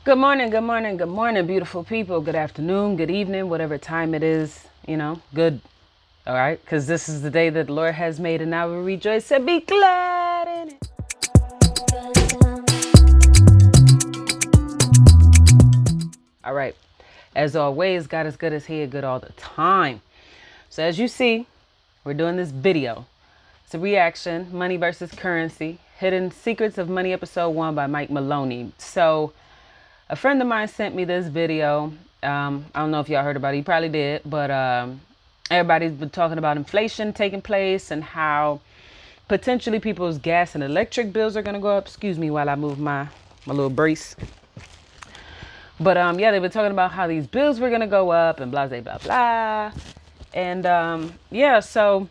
Good morning, good morning, good morning, beautiful people. Good afternoon, good evening, whatever time it is, good. All right, because this is the day that the Lord has made, and I will rejoice and be glad in it. All right, as always, God is good as He is good all the time. So as you see, we're doing this video. It's a reaction, money versus currency, Hidden Secrets of Money, episode 1 by Maloney. So a friend of mine sent me this video. I don't know if y'all heard about it. You probably did, but everybody's been talking about inflation taking place and how potentially people's gas and electric bills are going to go up. Excuse me while I move my little brace. But yeah, they've been talking about how these bills were going to go up and blah, blah, blah, blah. And yeah, so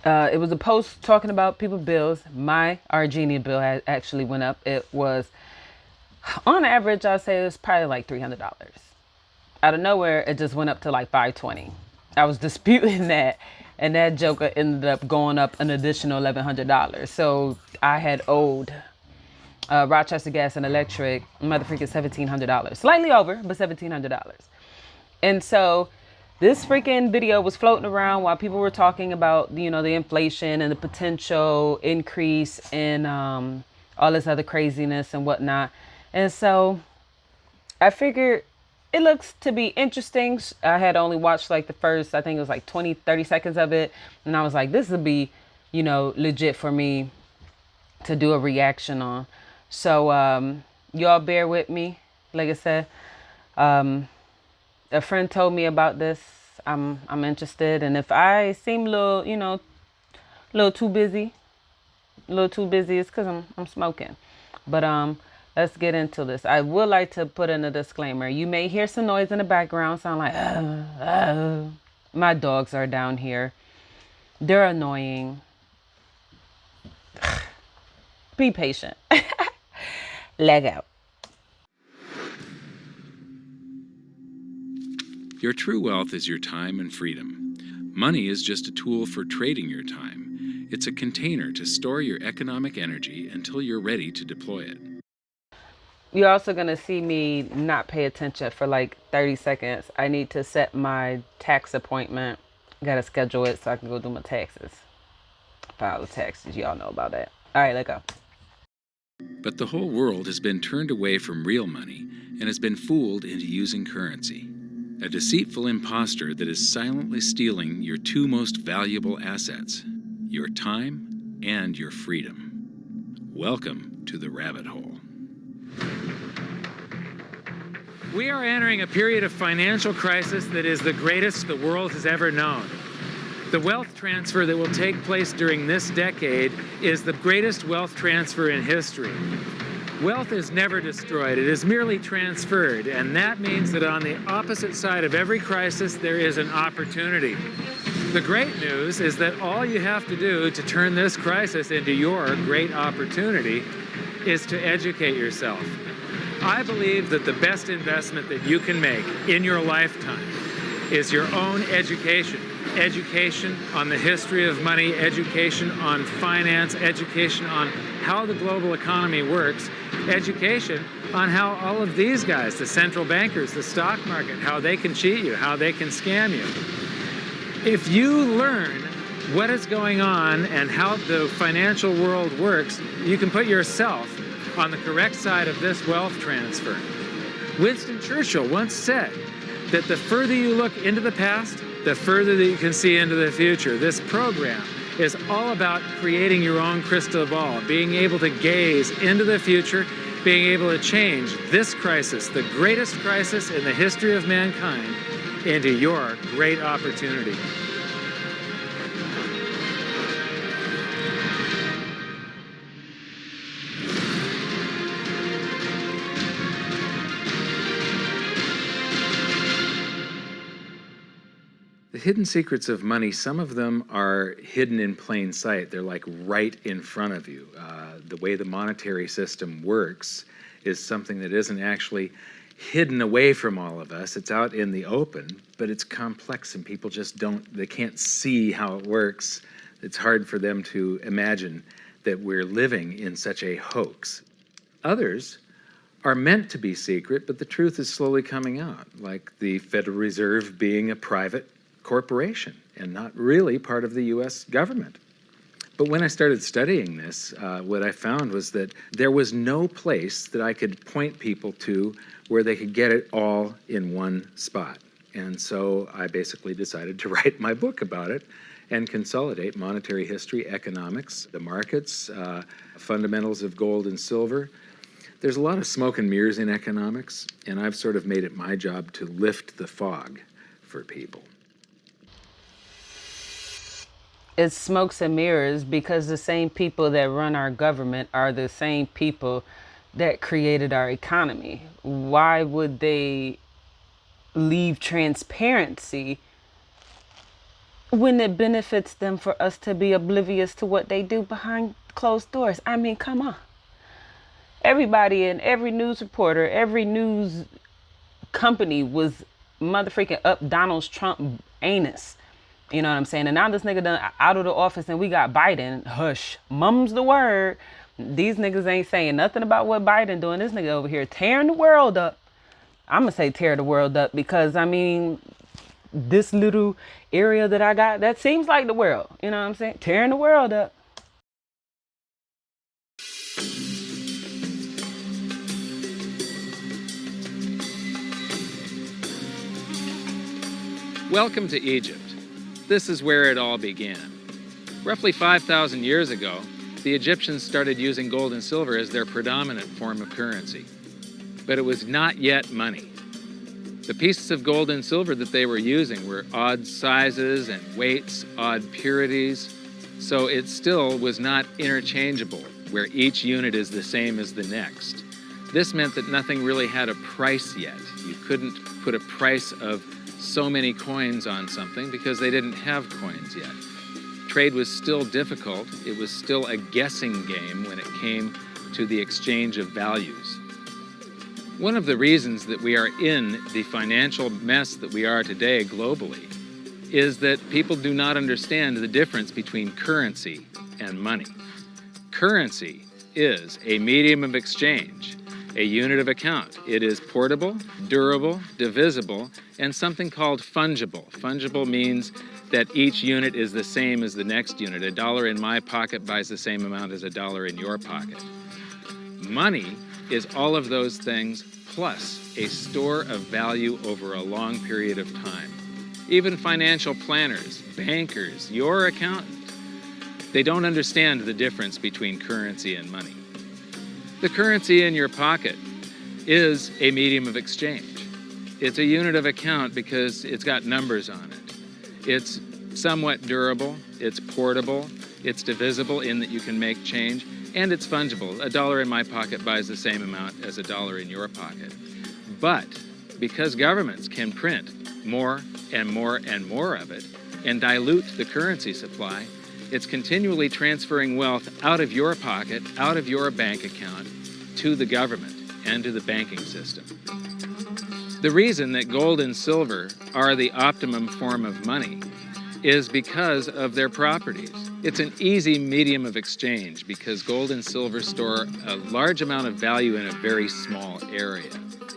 it was a post talking about people's bills. My Argenia bill actually went up. It was, on average, I'd say it was probably like $300. Out of nowhere, it just went up to like $520. I was disputing that, and that joker ended up going up an additional $1,100. So I had owed Rochester Gas and Electric motherfucking $1,700, slightly over, but $1,700. And so this freaking video was floating around while people were talking about, the inflation and the potential increase in all this other craziness and whatnot. And so I figured it looks to be interesting. I had only watched like the first, I think it was like 20-30 seconds of it. And I was like, this would be, legit for me to do a reaction on. So y'all bear with me. Like I said, a friend told me about this. I'm interested. And if I seem a little too busy, it's because I'm smoking. But let's get into this. I would like to put in a disclaimer. You may hear some noise in the background, sound like, my dogs are down here. They're annoying. Be patient. Leg out. Your true wealth is your time and freedom. Money is just a tool for trading your time. It's a container to store your economic energy until you're ready to deploy it. You're also going to see me not pay attention for like 30 seconds. I need to set my tax appointment. Got to schedule it so I can go do my taxes. File the taxes. Y'all know about that. All right, let's go. But the whole world has been turned away from real money and has been fooled into using currency. A deceitful impostor that is silently stealing your two most valuable assets, your time and your freedom. Welcome to the rabbit hole. We are entering a period of financial crisis that is the greatest the world has ever known. The wealth transfer that will take place during this decade is the greatest wealth transfer in history. Wealth is never destroyed, it is merely transferred, and that means that on the opposite side of every crisis, there is an opportunity. The great news is that all you have to do to turn this crisis into your great opportunity is to educate yourself. I believe that the best investment that you can make in your lifetime is your own education. Education on the history of money, education on finance, education on how the global economy works, education on how all of these guys, the central bankers, the stock market, how they can cheat you, how they can scam you. If you learn what is going on and how the financial world works, you can put yourself on the correct side of this wealth transfer. Winston Churchill once said that the further you look into the past, the further that you can see into the future. This program is all about creating your own crystal ball, being able to gaze into the future, being able to change this crisis, the greatest crisis in the history of mankind, into your great opportunity. The hidden secrets of money, some of them are hidden in plain sight. They're like right in front of you. The way the monetary system works is something that isn't actually hidden away from all of us. It's out in the open, but it's complex and people just they can't see how it works. It's hard for them to imagine that we're living in such a hoax. Others are meant to be secret, but the truth is slowly coming out, like the Federal Reserve being a private corporation and not really part of the U.S. government. But when I started studying this, what I found was that there was no place that I could point people to where they could get it all in one spot. And so I basically decided to write my book about it and consolidate monetary history, economics, the markets, fundamentals of gold and silver. There's a lot of smoke and mirrors in economics, and I've sort of made it my job to lift the fog for people. It's smokes and mirrors because the same people that run our government are the same people that created our economy. Why would they leave transparency when it benefits them for us to be oblivious to what they do behind closed doors? I mean, come on. Everybody and every news reporter, every news company was motherfucking up Donald Trump anus. You know what I'm saying? And now this nigga done out of the office and we got Biden. Hush. Mum's the word. These niggas ain't saying nothing about what Biden doing. This nigga over here tearing the world up. I'm going to say tear the world up because, I mean, this little area that I got, that seems like the world. You know what I'm saying? Tearing the world up. Welcome to Egypt. This is where it all began. Roughly 5,000 years ago, the Egyptians started using gold and silver as their predominant form of currency. But it was not yet money. The pieces of gold and silver that they were using were odd sizes and weights, odd purities, so it still was not interchangeable, where each unit is the same as the next. This meant that nothing really had a price yet. You couldn't put a price of so many coins on something because they didn't have coins yet. Trade was still difficult. It was still a guessing game when it came to the exchange of values. One of the reasons that we are in the financial mess that we are today globally is that people do not understand the difference between currency and money. Currency is a medium of exchange, a unit of account. It is portable, durable, divisible, and something called fungible. Fungible means that each unit is the same as the next unit. $1 in my pocket buys the same amount as $1 in your pocket. Money is all of those things plus a store of value over a long period of time. Even financial planners, bankers, your accountant, they don't understand the difference between currency and money. The currency in your pocket is a medium of exchange. It's a unit of account because it's got numbers on it. It's somewhat durable, it's portable, it's divisible in that you can make change, and it's fungible. $1 in my pocket buys the same amount as $1 in your pocket. But because governments can print more and more and more of it and dilute the currency supply, it's continually transferring wealth out of your pocket, out of your bank account, to the government and to the banking system. The reason that gold and silver are the optimum form of money is because of their properties. It's an easy medium of exchange because gold and silver store a large amount of value in a very small area.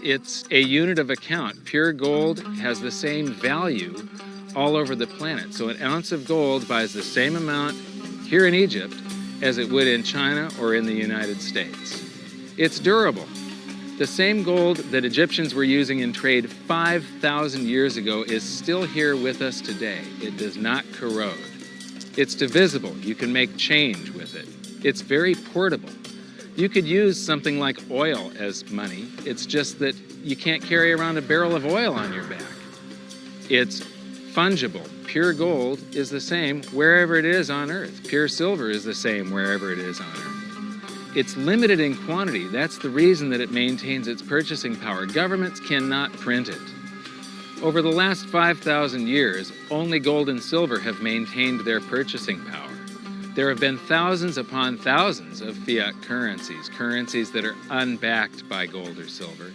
It's a unit of account. Pure gold has the same value all over the planet. So an ounce of gold buys the same amount here in Egypt as it would in China or in the United States. It's durable. The same gold that Egyptians were using in trade 5,000 years ago is still here with us today. It does not corrode. It's divisible. You can make change with it. It's very portable. You could use something like oil as money. It's just that you can't carry around a barrel of oil on your back. It's fungible. Pure gold is the same wherever it is on Earth. Pure silver is the same wherever it is on Earth. It's limited in quantity. That's the reason that it maintains its purchasing power. Governments cannot print it. Over the last 5,000 years, only gold and silver have maintained their purchasing power. There have been thousands upon thousands of fiat currencies, currencies that are unbacked by gold or silver,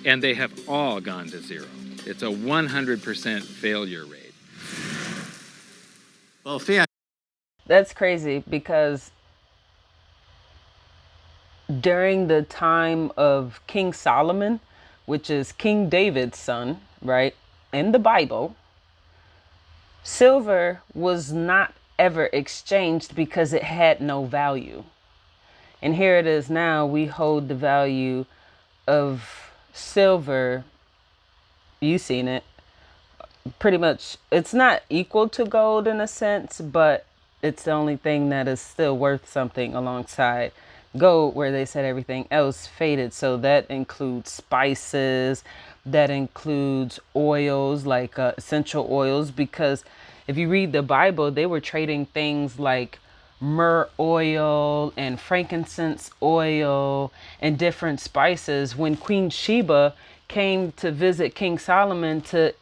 and they have all gone to zero. It's a 100% failure rate. Well, fiat. That's crazy because during the time of King Solomon, which is King David's son, right, in the Bible, silver was not ever exchanged because it had no value. And here it is now, we hold the value of silver. You've seen it. Pretty much, it's not equal to gold in a sense, but it's the only thing that is still worth something alongside gold, where they said everything else faded. So that includes spices, that includes oils like essential oils, because if you read the Bible, they were trading things like myrrh oil and frankincense oil and different spices when Queen Sheba came to visit King Solomon to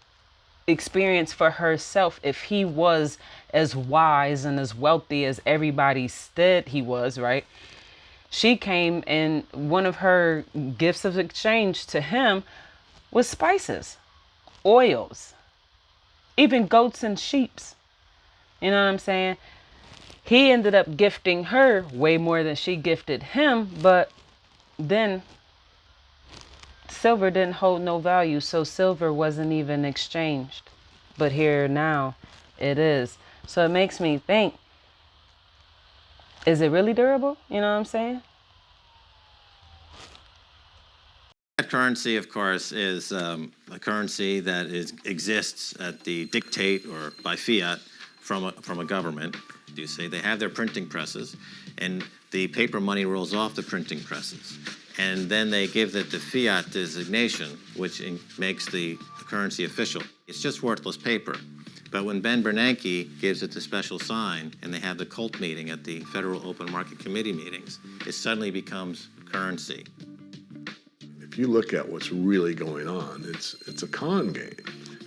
experience for herself if he was as wise and as wealthy as everybody said he was, right? She came, and one of her gifts of exchange to him was spices, oils, even goats and sheeps. You know what I'm saying? He ended up gifting her way more than she gifted him, but then silver didn't hold no value, so silver wasn't even exchanged. But here now it is. So it makes me think, is it really durable? You know what I'm saying? Currency, of course, is a currency that exists at the dictate or by fiat from a government. You say they have their printing presses, and the paper money rolls off the printing presses, and then they give it the fiat designation, which makes the currency official. It's just worthless paper. But when Ben Bernanke gives it the special sign, and they have the cult meeting at the Federal Open Market Committee meetings, it suddenly becomes currency. If you look at what's really going on, it's a con game.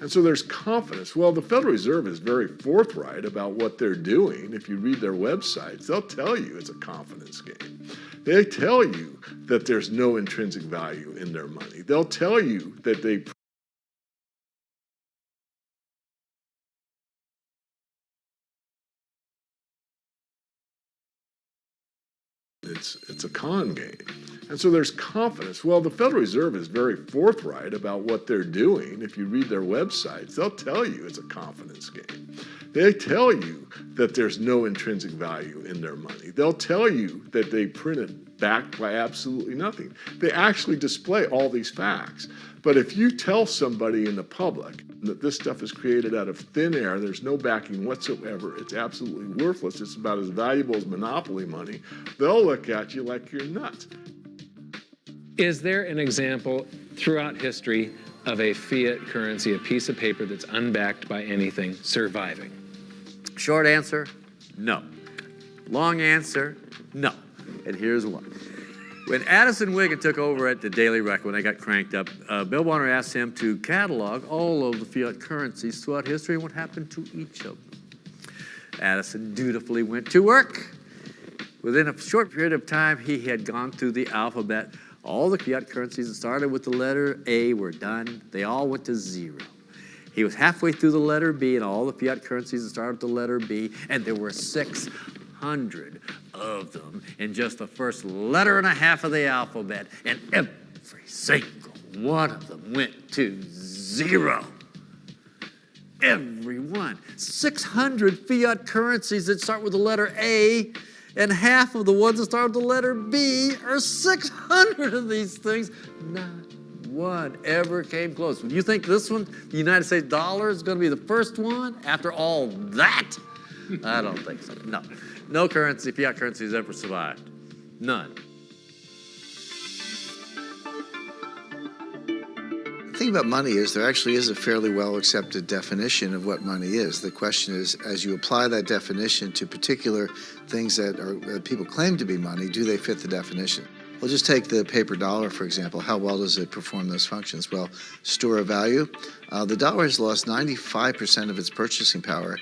And so there's confidence. Well, the Federal Reserve is very forthright about what they're doing. If you read their websites, they'll tell you it's a confidence game. They tell you that there's no intrinsic value in their money. They'll tell you that they it's a con game. And so there's confidence. Well, the Federal Reserve is very forthright about what they're doing. If you read their websites, they'll tell you it's a confidence game. They tell you that there's no intrinsic value in their money. They'll tell you that they print it backed by absolutely nothing. They actually display all these facts. But if you tell somebody in the public that this stuff is created out of thin air, there's no backing whatsoever, it's absolutely worthless, it's about as valuable as monopoly money, they'll look at you like you're nuts. Is there an example throughout history of a fiat currency, a piece of paper that's unbacked by anything, surviving? Short answer, no. Long answer, no. And here's why. When Addison Wiggin took over at the Daily Record, when they got cranked up, Bill Warner asked him to catalog all of the fiat currencies throughout history and what happened to each of them. Addison dutifully went to work. Within a short period of time, he had gone through the alphabet. All the fiat currencies that started with the letter A were done. They all went to zero. He was halfway through the letter B, and all the fiat currencies that started with the letter B, and there were 600 of them in just the first letter and a half of the alphabet, and every single one of them went to zero. Every one. 600 fiat currencies that start with the letter A, and half of the ones that start with the letter B are 600 of these things. Not one ever came close. You think this one, the United States dollar, is going to be the first one after all that? I don't think so. No. No currency, fiat currency has ever survived. None. The thing about money is there actually is a fairly well accepted definition of what money is. The question is, as you apply that definition to particular things that people claim to be money, do they fit the definition? We'll just take the paper dollar, for example. How well does it perform those functions? Well, store of value. The dollar has lost 95% of its purchasing power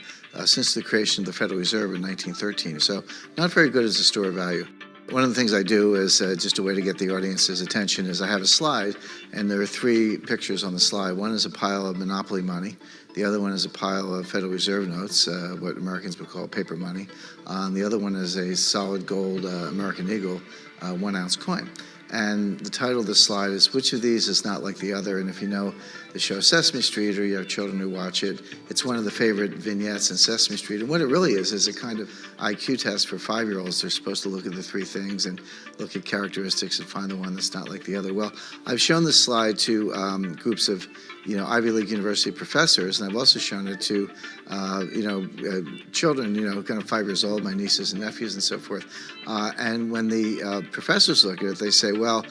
since the creation of the Federal Reserve in 1913. So not very good as a store of value. One of the things I do is just a way to get the audience's attention is I have a slide, and there are three pictures on the slide. One is a pile of monopoly money. The other one is a pile of Federal Reserve notes, what Americans would call paper money. The other one is a solid gold American Eagle 1-ounce coin. And the title of the slide is, which of these is not like the other? And if you know the show Sesame Street, or you have children who watch it, it's one of the favorite vignettes in Sesame Street. And what it really is a kind of IQ test for 5-year-olds. They're supposed to look at the 3 things and look at characteristics and find the one that's not like the other. Well, I've shown this slide to groups of, Ivy League University professors, and I've also shown it to, children, kind of 5 years old, my nieces and nephews and so forth. And when the professors look at it, they say, well,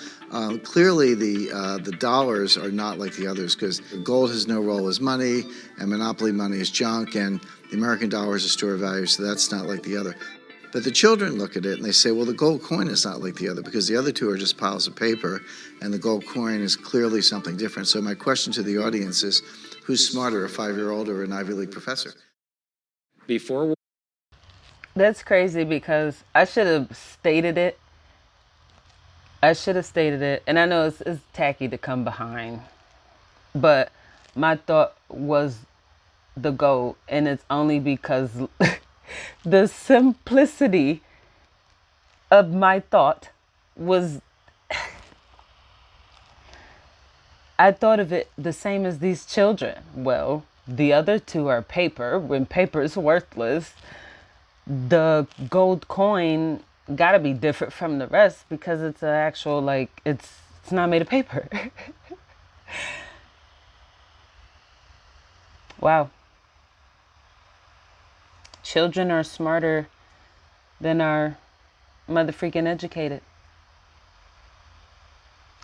clearly the dollars are not like the others, because gold has no role as money, and monopoly money is junk, and the American dollar is a store of value, so that's not like the other. But the children look at it and they say, well, the gold coin is not like the other, because the other two are just piles of paper, and the gold coin is clearly something different. So my question to the audience is, who's smarter, a 5-year-old or an Ivy League professor? That's crazy, because I should have stated it. And I know it's tacky to come behind, but my thought was the gold, and it's only because the simplicity of my thought was, I thought of it the same as these children. Well, the other two are paper. When paper is worthless, the gold coin gotta be different from the rest, because it's an actual, it's not made of paper. Wow. Children are smarter than our mother freaking educated.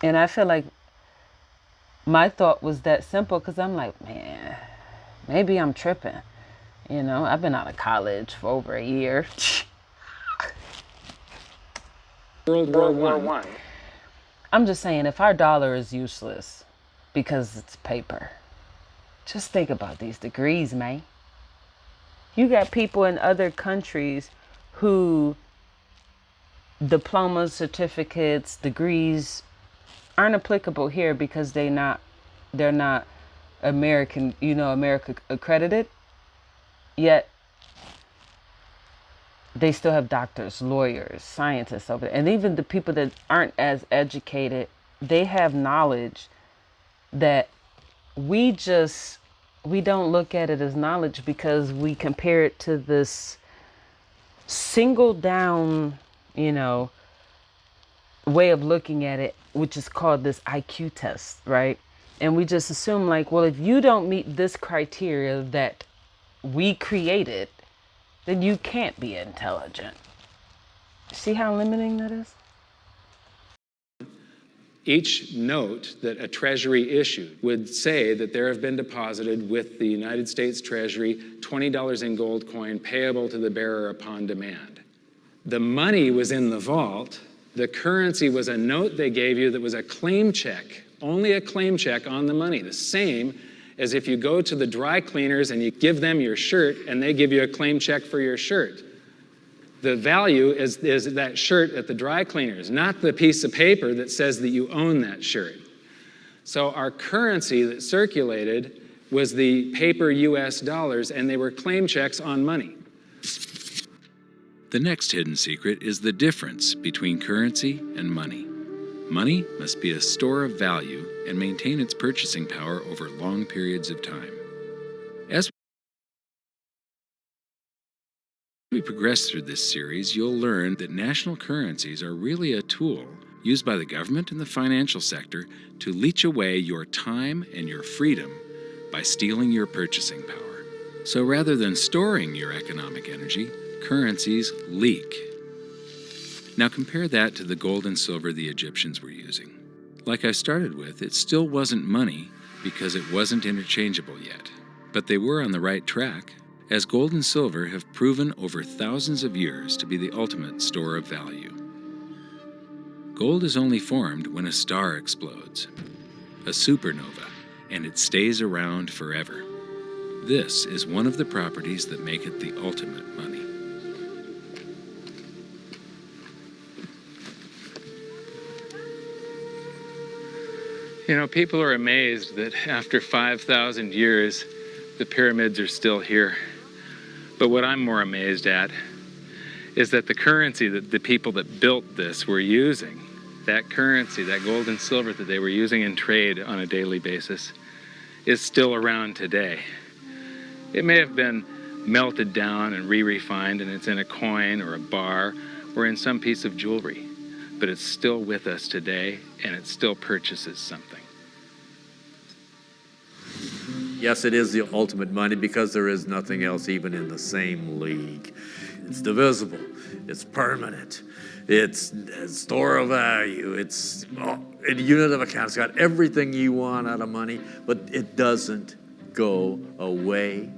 And I feel like my thought was that simple, because I'm like, man, maybe I'm tripping. I've been out of college for over a year. World War I. I'm just saying, if our dollar is useless because it's paper, just think about these degrees, man. You got people in other countries who diplomas, certificates, degrees aren't applicable here because they're not American, America accredited. Yet they still have doctors, lawyers, scientists over there. And even the people that aren't as educated, they have knowledge that we don't look at it as knowledge, because we compare it to this single down, way of looking at it, which is called this IQ test, right? And we just assume, well, if you don't meet this criteria that we created, then you can't be intelligent. See how limiting that is? Each note that a Treasury issued would say that there have been deposited with the United States Treasury $20 in gold coin payable to the bearer upon demand. The money was in the vault. The currency was a note they gave you that was a claim check, only a claim check on the money, the same as if you go to the dry cleaners and you give them your shirt and they give you a claim check for your shirt. The value is that shirt at the dry cleaners, not the piece of paper that says that you own that shirt. So our currency that circulated was the paper US dollars, and they were claim checks on money. The next hidden secret is the difference between currency and money. Money must be a store of value and maintain its purchasing power over long periods of time. As we progress through this series, you'll learn that national currencies are really a tool used by the government and the financial sector to leech away your time and your freedom by stealing your purchasing power. So rather than storing your economic energy, currencies leak. Now compare that to the gold and silver the Egyptians were using. Like I started with, it still wasn't money because it wasn't interchangeable yet. But they were on the right track, as gold and silver have proven over thousands of years to be the ultimate store of value. Gold is only formed when a star explodes, a supernova, and it stays around forever. This is one of the properties that make it the ultimate money. People are amazed that after 5,000 years, the pyramids are still here. But what I'm more amazed at is that the currency that the people that built this were using, that currency, that gold and silver that they were using in trade on a daily basis, is still around today. It may have been melted down and re-refined, and it's in a coin or a bar or in some piece of jewelry, but it's still with us today, and it still purchases something. Yes, it is the ultimate money because there is nothing else even in the same league. It's divisible, it's permanent, it's a store of value, it's a unit of account. It's got everything you want out of money, but it doesn't go away,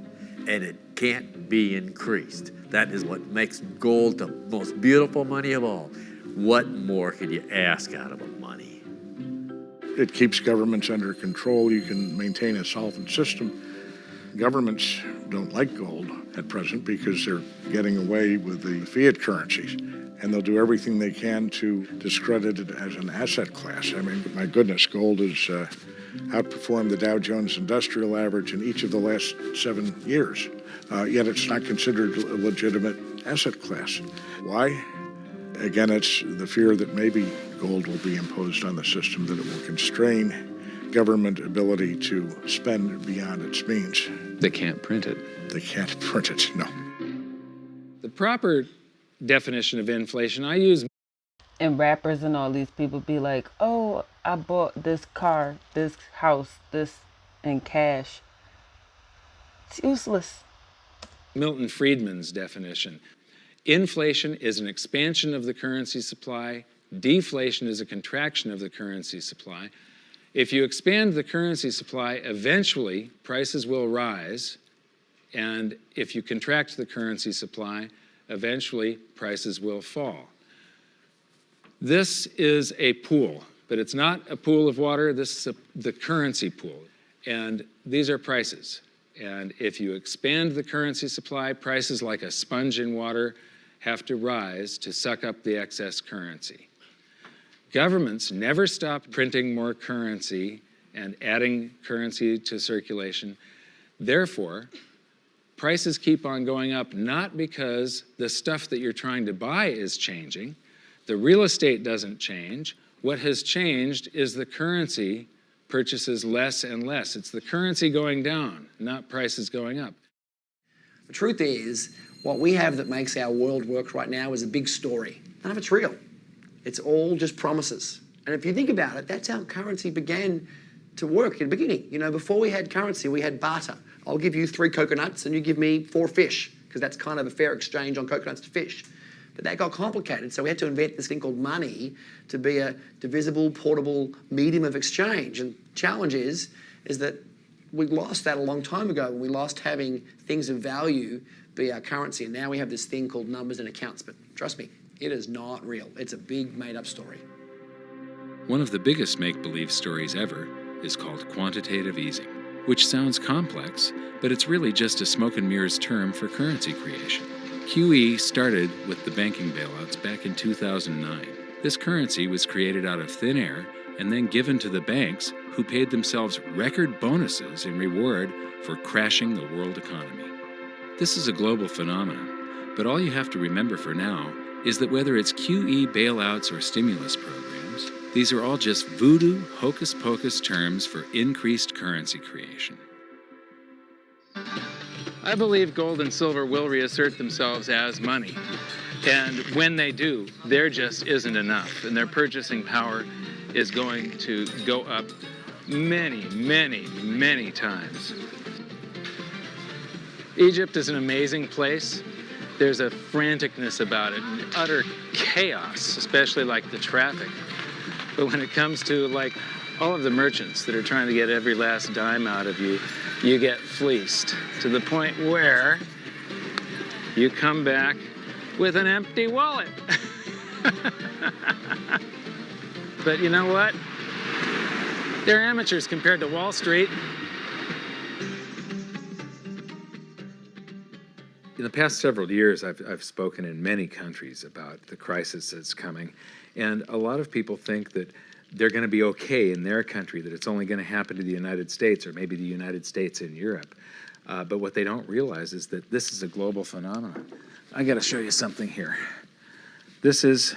and it can't be increased. That is what makes gold the most beautiful money of all. What more could you ask out of a money? It keeps governments under control. You can maintain a solvent system. Governments don't like gold at present because they're getting away with the fiat currencies, and they'll do everything they can to discredit it as an asset class. I mean, my goodness, gold has outperformed the Dow Jones Industrial Average in each of the last 7 years, yet it's not considered a legitimate asset class. Why? Again, it's the fear that maybe gold will be imposed on the system, that it will constrain government ability to spend beyond its means. They can't print it. They can't print it, no. The proper definition of inflation, I use. And rappers and all these people be like, oh, I bought this car, this house, this in cash. It's useless. Milton Friedman's definition. Inflation is an expansion of the currency supply. Deflation is a contraction of the currency supply. If you expand the currency supply, eventually prices will rise. And if you contract the currency supply, eventually prices will fall. This is a pool, but it's not a pool of water. This is the currency pool. And these are prices. And if you expand the currency supply, prices like a sponge in water have to rise to suck up the excess currency. Governments never stop printing more currency and adding currency to circulation. Therefore, prices keep on going up, not because the stuff that you're trying to buy is changing. The real estate doesn't change. What has changed is the currency purchases less and less. It's the currency going down, not prices going up. The truth is, what we have that makes our world work right now is a big story. None of it's real. It's all just promises. And if you think about it, that's how currency began to work in the beginning. You know, before we had currency, we had barter. I'll give you 3 coconuts and you give me 4 fish, because that's kind of a fair exchange on coconuts to fish. But that got complicated, so we had to invent this thing called money to be a divisible, portable medium of exchange. And the challenge is that we lost that a long time ago. We lost having things of value be our currency, and now we have this thing called numbers and accounts. But trust me, it is not real. It's a big made-up story. One of the biggest make-believe stories ever is called quantitative easing, which sounds complex, but it's really just a smoke and mirrors term for currency creation. QE started with the banking bailouts back in 2009. This currency was created out of thin air and then given to the banks, who paid themselves record bonuses in reward for crashing the world economy. This is a global phenomenon, but all you have to remember for now is that whether it's QE bailouts or stimulus programs, these are all just voodoo, hocus-pocus terms for increased currency creation. I believe gold and silver will reassert themselves as money. And when they do, there just isn't enough. And their purchasing power is going to go up many, many, many times. Egypt is an amazing place. There's a franticness about it, and utter chaos, especially like the traffic. But when it comes to like all of the merchants that are trying to get every last dime out of you, you get fleeced to the point where you come back with an empty wallet. But you know what? They're amateurs compared to Wall Street. In the past several years, I've spoken in many countries about the crisis that's coming, and a lot of people think that they're going to be okay in their country, that it's only going to happen to the United States or maybe the United States in Europe. But what they don't realize is that this is a global phenomenon. I got to show you something here. This is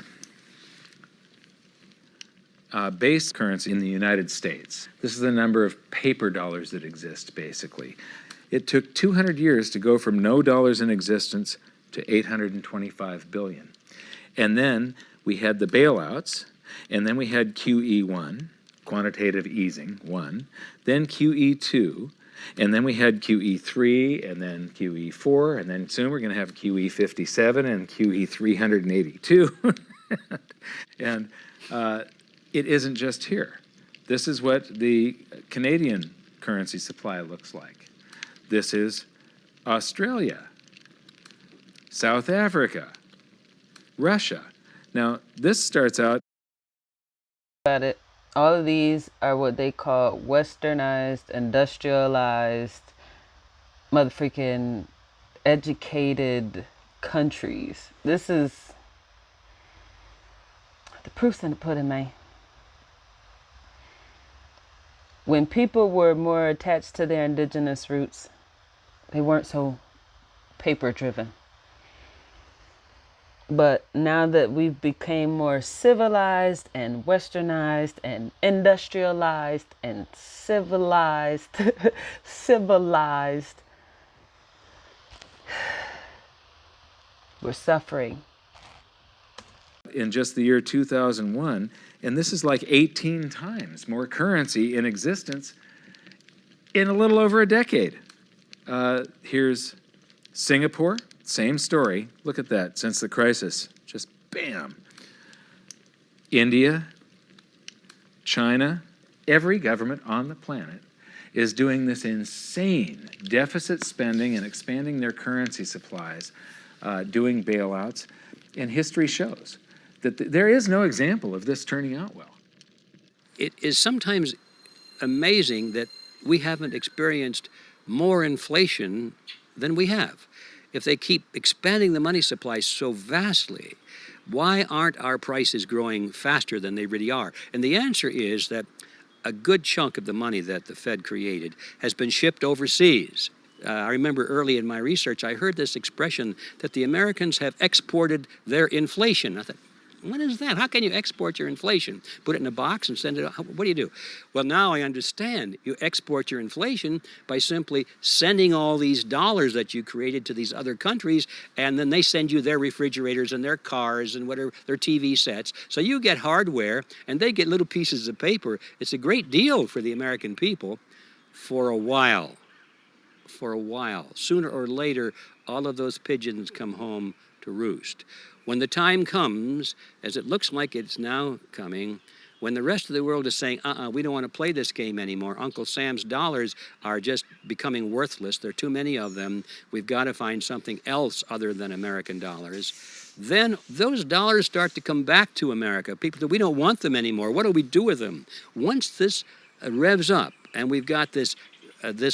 base currency in the United States. This is the number of paper dollars that exist, basically. It took 200 years to go from no dollars in existence to 825 billion. And then we had the bailouts, and then we had QE1, Quantitative Easing 1, then QE2, and then we had QE3, and then QE4, and then soon we're going to have QE57 and QE382. And it isn't just here. This is what the Canadian currency supply looks like. This is Australia, South Africa, Russia. Now, this starts out. Got it. All of these are what they call westernized, industrialized, motherfreaking educated countries. This is the proof's in the pudding, man. When people were more attached to their indigenous roots, they weren't so paper driven. But now that we've become more civilized and westernized and industrialized and civilized, we're suffering. In just the year 2001, and this is like 18 times more currency in existence in a little over a decade. Here's Singapore, same story. Look at that, since the crisis, just bam. India, China, every government on the planet is doing this insane deficit spending and expanding their currency supplies, doing bailouts, and history shows that there is no example of this turning out well. It is sometimes amazing that we haven't experienced more inflation than we have. If they keep expanding the money supply so vastly, why aren't our prices growing faster than they really are? And the answer is that a good chunk of the money that the Fed created has been shipped overseas. I remember early in my research, I heard this expression that the Americans have exported their inflation. I thought, what is that? How can you export your inflation? Put it in a box and send it out? What do you do? Well, now I understand. You export your inflation by simply sending all these dollars that you created to these other countries, and then they send you their refrigerators and their cars and whatever, their TV sets. So you get hardware, and they get little pieces of paper. It's a great deal for the American people for a while. For a while. Sooner or later, all of those pigeons come home to roost. When the time comes, as it looks like it's now coming, when the rest of the world is saying, we don't want to play this game anymore. Uncle Sam's dollars are just becoming worthless. There are too many of them. We've got to find something else other than American dollars. Then those dollars start to come back to America. People say, we don't want them anymore. What do we do with them? Once this revs up and we've got this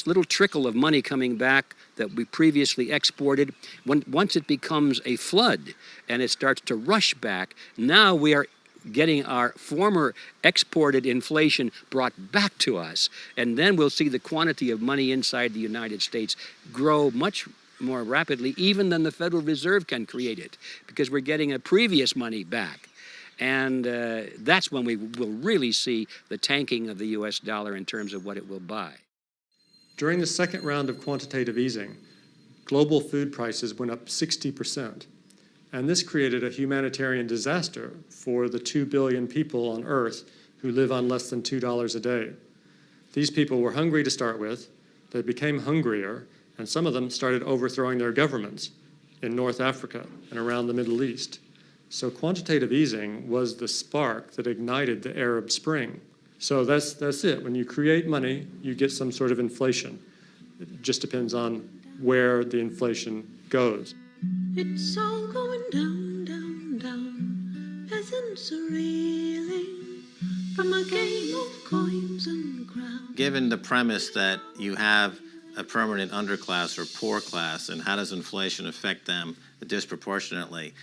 little trickle of money coming back that we previously exported, once it becomes a flood and it starts to rush back, now we are getting our former exported inflation brought back to us. And then we'll see the quantity of money inside the United States grow much more rapidly even than the Federal Reserve can create it, because we're getting a previous money back. And that's when we will really see the tanking of the US dollar in terms of what it will buy. During the second round of quantitative easing, global food prices went up 60%. And this created a humanitarian disaster for the 2 billion people on Earth who live on less than $2 a day. These people were hungry to start with, they became hungrier, and some of them started overthrowing their governments in North Africa and around the Middle East. So quantitative easing was the spark that ignited the Arab Spring. So that's it. When you create money, you get some sort of inflation. It just depends on where the inflation goes. It's all going down, down, down. Peasants are reeling from a game of coins and crowns. Given the premise that you have a permanent underclass or poor class, and how does inflation affect them disproportionately?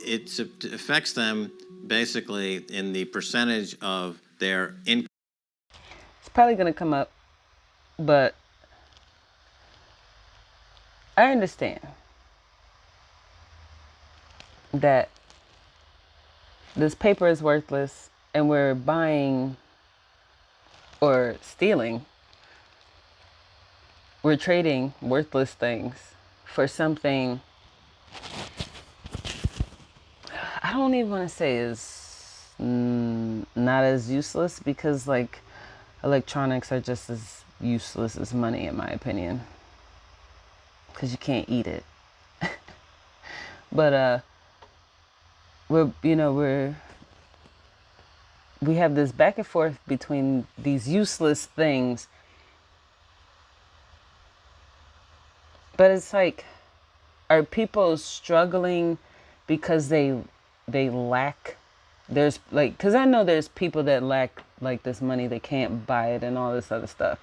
It affects them basically in the percentage of their income. It's probably going to come up, but I understand. that this paper is worthless and we're buying or stealing, we're trading worthless things for something I don't even want to say is not as useless, because like electronics are just as useless as money in my opinion, because you can't eat it. But we have this back and forth between these useless things, but it's like, are people struggling because they lack? There's like, because I know there's people that lack like this money, they can't buy it and all this other stuff.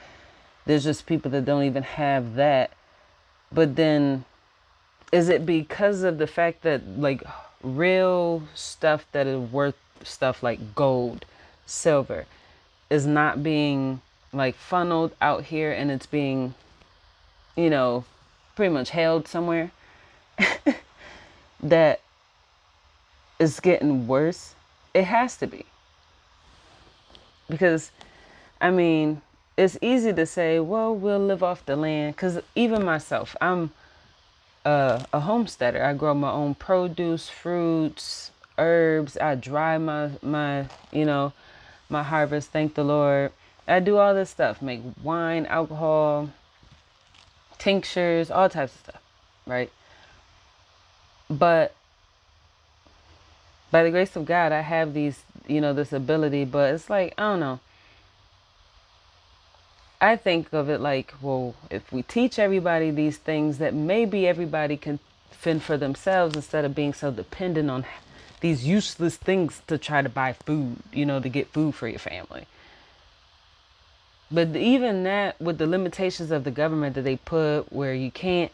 There's just people that don't even have that. But then is it because of the fact that like real stuff that is worth stuff like gold, silver is not being like funneled out here, and it's being, pretty much held somewhere, that is getting worse? It has to be. Because, I mean, it's easy to say, well, we'll live off the land. Because even myself, I'm a homesteader. I grow my own produce, fruits, herbs. I dry my harvest, thank the Lord. I do all this stuff, make wine, alcohol, tinctures, all types of stuff, right? But by the grace of God, I have these, this ability, but it's like, I don't know. I think of it like, well, if we teach everybody these things, that maybe everybody can fend for themselves instead of being so dependent on these useless things to try to buy food, to get food for your family. But even that, with the limitations of the government that they put, where you can't,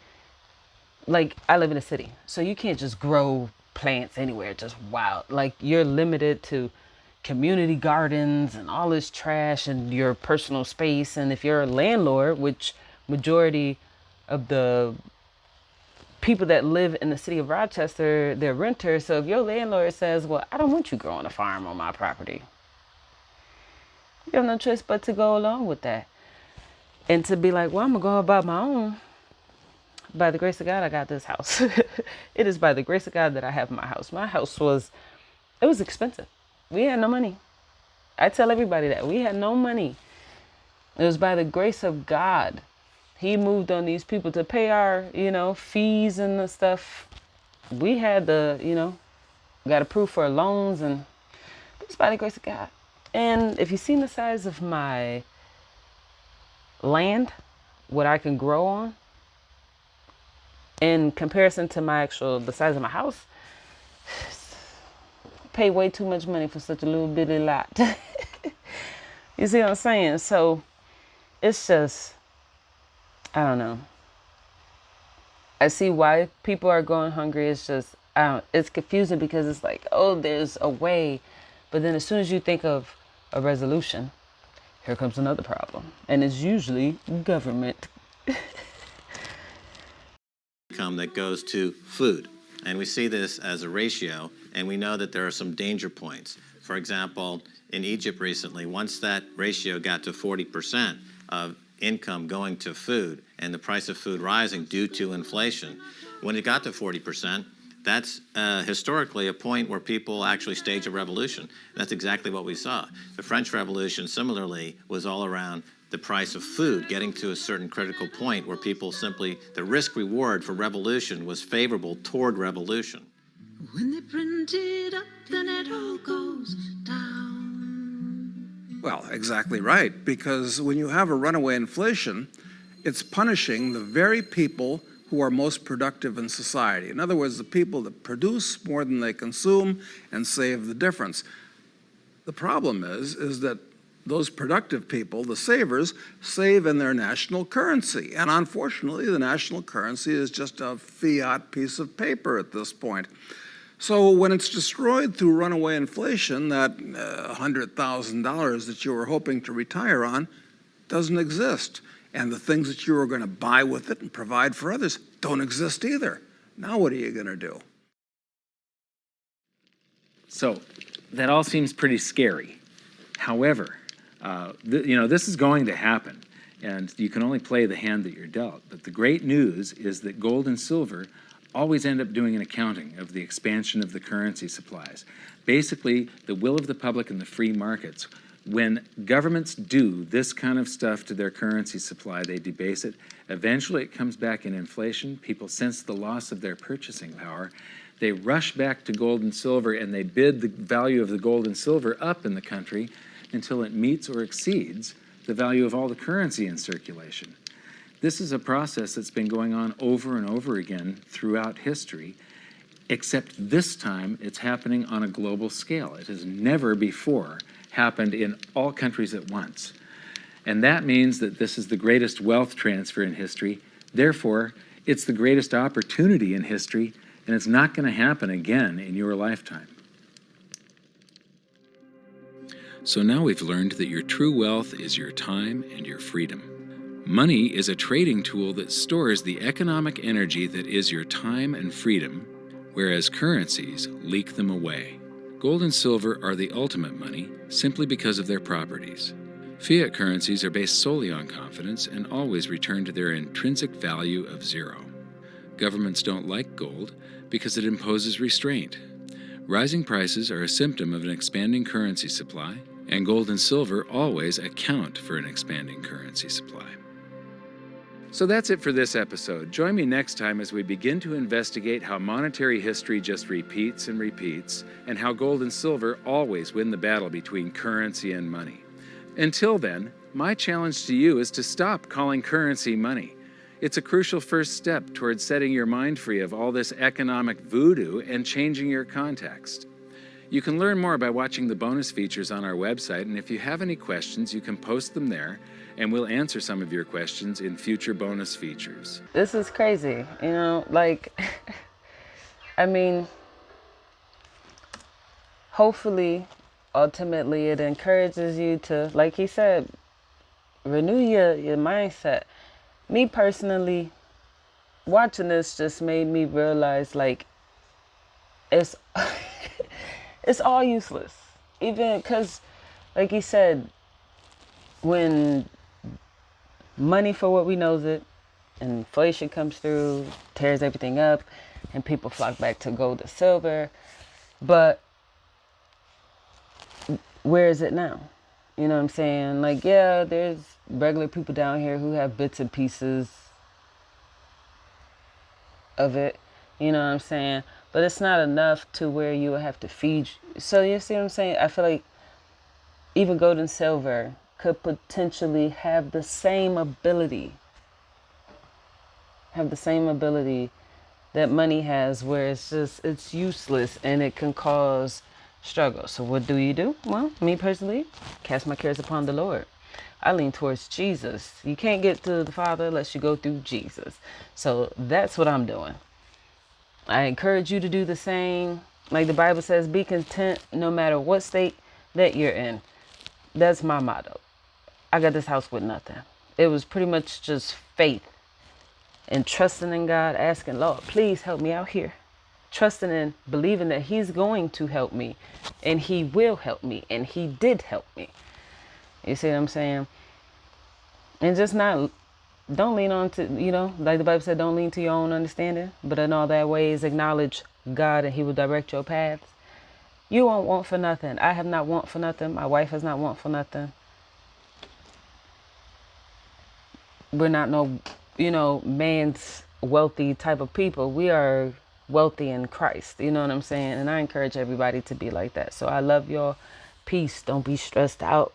like, I live in a city, so you can't just grow plants anywhere, just wild. Like, you're limited to community gardens and all this trash and your personal space. And if you're a landlord, which majority of the people that live in the city of Rochester, they're renters. So if your landlord says, well, I don't want you growing a farm on my property, you have no choice but to go along with that. And to be like, well, I'm going to go about my own. By the grace of God, I got this house. It is by the grace of God that I have my house. My house was expensive. We had no money. I tell everybody that. We had no money. It was by the grace of God. He moved on these people to pay our, fees and the stuff. We had got approved for loans, and it's by the grace of God. And if you've seen the size of my land, what I can grow on, in comparison to the size of my house, pay way too much money for such a little bitty lot. You see what I'm saying? So it's just, I don't know. I see why people are going hungry. It's just, it's confusing, because it's like, oh, there's a way. But then as soon as you think of a resolution, here comes another problem. And it's usually government. Income that goes to food. And we see this as a ratio, and we know that there are some danger points. For example, in Egypt recently, once that ratio got to 40% of income going to food and the price of food rising due to inflation, when it got to 40%, that's historically a point where people actually stage a revolution. That's exactly what we saw. The French Revolution, similarly, was all around the price of food getting to a certain critical point where people simply, the risk reward for revolution was favorable toward revolution. When they print it up, then it all goes down. Well, exactly right, because when you have a runaway inflation, it's punishing the very people who are most productive in society. In other words, the people that produce more than they consume and save the difference. The problem is that those productive people, the savers, save in their national currency. And unfortunately, the national currency is just a fiat piece of paper at this point. So when it's destroyed through runaway inflation, that $100,000 that you were hoping to retire on doesn't exist. And the things that you were going to buy with it and provide for others don't exist either. Now what are you going to do? So that all seems pretty scary. However, this is going to happen, and you can only play the hand that you're dealt. But the great news is that gold and silver always end up doing an accounting of the expansion of the currency supplies. Basically, the will of the public and the free markets. When governments do this kind of stuff to their currency supply, they debase it. Eventually, it comes back in inflation. People sense the loss of their purchasing power. They rush back to gold and silver, and they bid the value of the gold and silver up in the country until it meets or exceeds the value of all the currency in circulation. This is a process that's been going on over and over again throughout history, except this time it's happening on a global scale. It has never before happened in all countries at once. And that means that this is the greatest wealth transfer in history. Therefore, it's the greatest opportunity in history, and it's not going to happen again in your lifetime. So now we've learned that your true wealth is your time and your freedom. Money is a trading tool that stores the economic energy that is your time and freedom, whereas currencies leak them away. Gold and silver are the ultimate money simply because of their properties. Fiat currencies are based solely on confidence and always return to their intrinsic value of zero. Governments don't like gold because it imposes restraint. Rising prices are a symptom of an expanding currency supply, and gold and silver always account for an expanding currency supply. So that's it for this episode. Join me next time as we begin to investigate how monetary history just repeats and repeats, and how gold and silver always win the battle between currency and money. Until then, my challenge to you is to stop calling currency money. It's a crucial first step towards setting your mind free of all this economic voodoo and changing your context. You can learn more by watching the bonus features on our website, and if you have any questions, you can post them there, and we'll answer some of your questions in future bonus features. This is crazy, I mean, hopefully, ultimately, it encourages you to, like he said, renew your mindset. Me personally, watching this just made me realize, it's it's all useless. Even because, like he said, when money for what we knows it, inflation comes through, tears everything up, and people flock back to gold or silver. But where is it now? You know what I'm saying? There's regular people down here who have bits and pieces of it. You know what I'm saying? But it's not enough to where you would have to feed. So you see what I'm saying? I feel like even gold and silver could potentially have the same ability. That money has, where it's useless and it can cause struggle. So what do? Well, me personally, cast my cares upon the Lord. I lean towards Jesus. You can't get to the Father unless you go through Jesus. So that's what I'm doing. I encourage you to do the same. Like the Bible says, be content no matter what state that you're in. That's my motto. I got this house with nothing. It was pretty much just faith and trusting in God, asking, Lord, please help me out here. Trusting and believing that He's going to help me, and He will help me, and He did help me. You see what I'm saying? And just don't lean on to, like the Bible said, don't lean to your own understanding, but in all that ways acknowledge God, and He will direct your paths. You won't want for nothing. I have not want for nothing. My wife has not want for nothing. We're not man's wealthy type of people. We are wealthy in Christ. You know what I'm saying? And I encourage everybody to be like that. So I love your peace. Don't be stressed out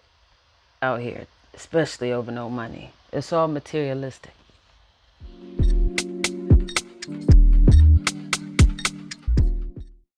here, especially over no money. It's all materialistic.